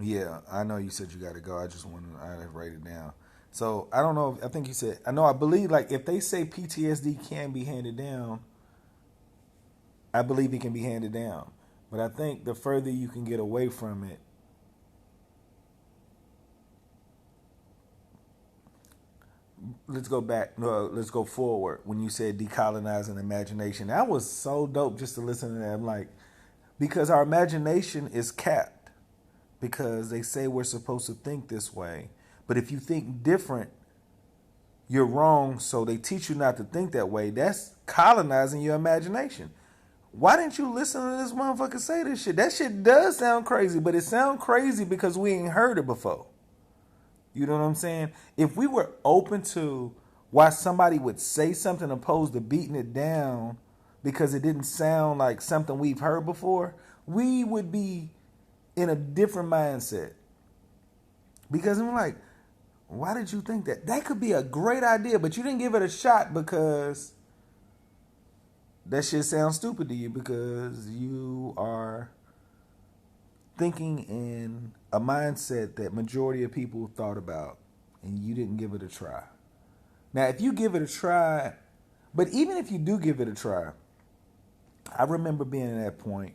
Yeah, I know you said you got to go. I just want to write it down. So I don't know. I think you said. I know. I believe like if they say PTSD can be handed down, I believe it can be handed down. But I think the further you can get away from it, let's go back. No, let's go forward. When you said decolonizing imagination, that was so dope just to listen to that. I'm like, because our imagination is capped because they say we're supposed to think this way. But if you think different, you're wrong. So they teach you not to think that way. That's colonizing your imagination. Why didn't you listen to this motherfucker say this shit? That shit does sound crazy, but it sounds crazy because we ain't heard it before. You know what I'm saying? If we were open to why somebody would say something opposed to beating it down because it didn't sound like something we've heard before, we would be in a different mindset. Because I'm like, why did you think that? That could be a great idea, but you didn't give it a shot because that shit sounds stupid to you because you are thinking in a mindset that majority of people thought about and you didn't give it a try. Now, if you give it a try, but even if you do give it a try, I remember being at that point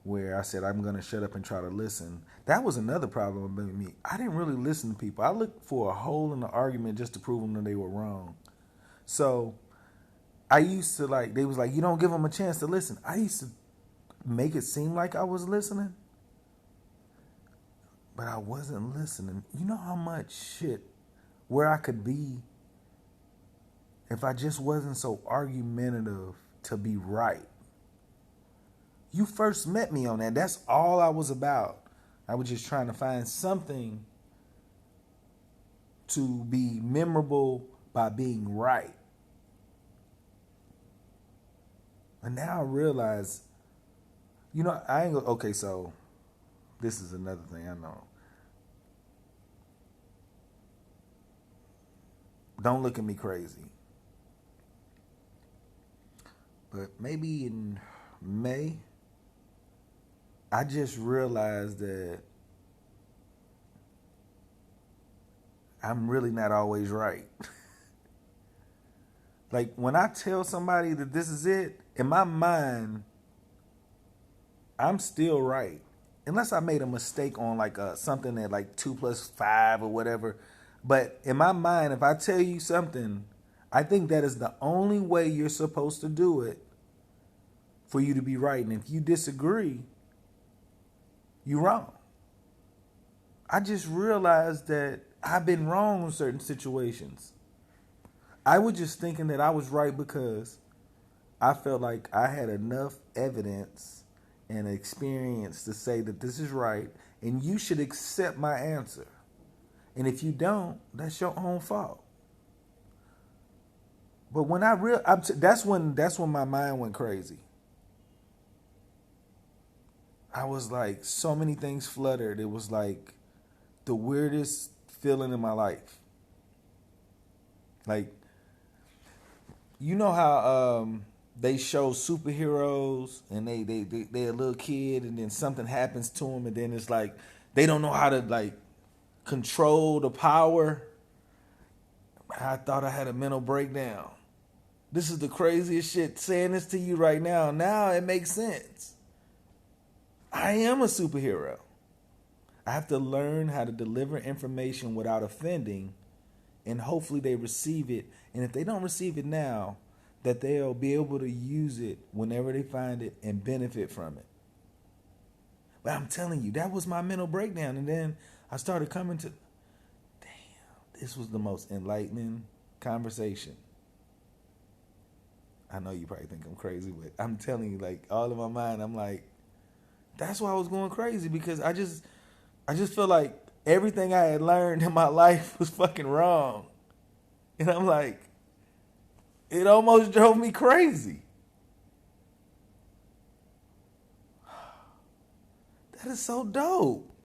where I said, I'm going to shut up and try to listen. That was another problem with me. I didn't really listen to people. I looked for a hole in the argument just to prove them that they were wrong. So I used to like, they was like, you don't give them a chance to listen. I used to make it seem like I was listening, but I wasn't listening. You know how much shit where I could be if I just wasn't so argumentative to be right. You first met me on that. That's all I was about. I was just trying to find something to be memorable by being right. And now I realize, I ain't okay, so this is another thing I know. Don't look at me crazy. But maybe in May, I just realized that I'm really not always right. Like when I tell somebody that this is it, in my mind, I'm still right. Unless I made a mistake on like something that like 2 plus 5 or whatever. But in my mind, if I tell you something, I think that is the only way you're supposed to do it for you to be right. And if you disagree, you're wrong. I just realized that I've been wrong in certain situations. I was just thinking that I was right because I felt like I had enough evidence and experience to say that this is right and you should accept my answer. And if you don't, that's your own fault. But when that's when my mind went crazy. I was like so many things fluttered. It was like the weirdest feeling in my life. Like you know how they show superheroes and they a little kid and then something happens to them and then it's like they don't know how to like control the power. I thought I had a mental breakdown. This is the craziest shit saying this to you right now. Now it makes sense. I am a superhero. I have to learn how to deliver information without offending and hopefully they receive it. And if they don't receive it now, that they'll be able to use it whenever they find it and benefit from it. But I'm telling you, that was my mental breakdown. And then I started coming to, damn, this was the most enlightening conversation. I know you probably think I'm crazy, but I'm telling you, like, all in my mind, I'm like, that's why I was going crazy because I just feel like everything I had learned in my life was fucking wrong. And I'm like, it almost drove me crazy. That is so dope.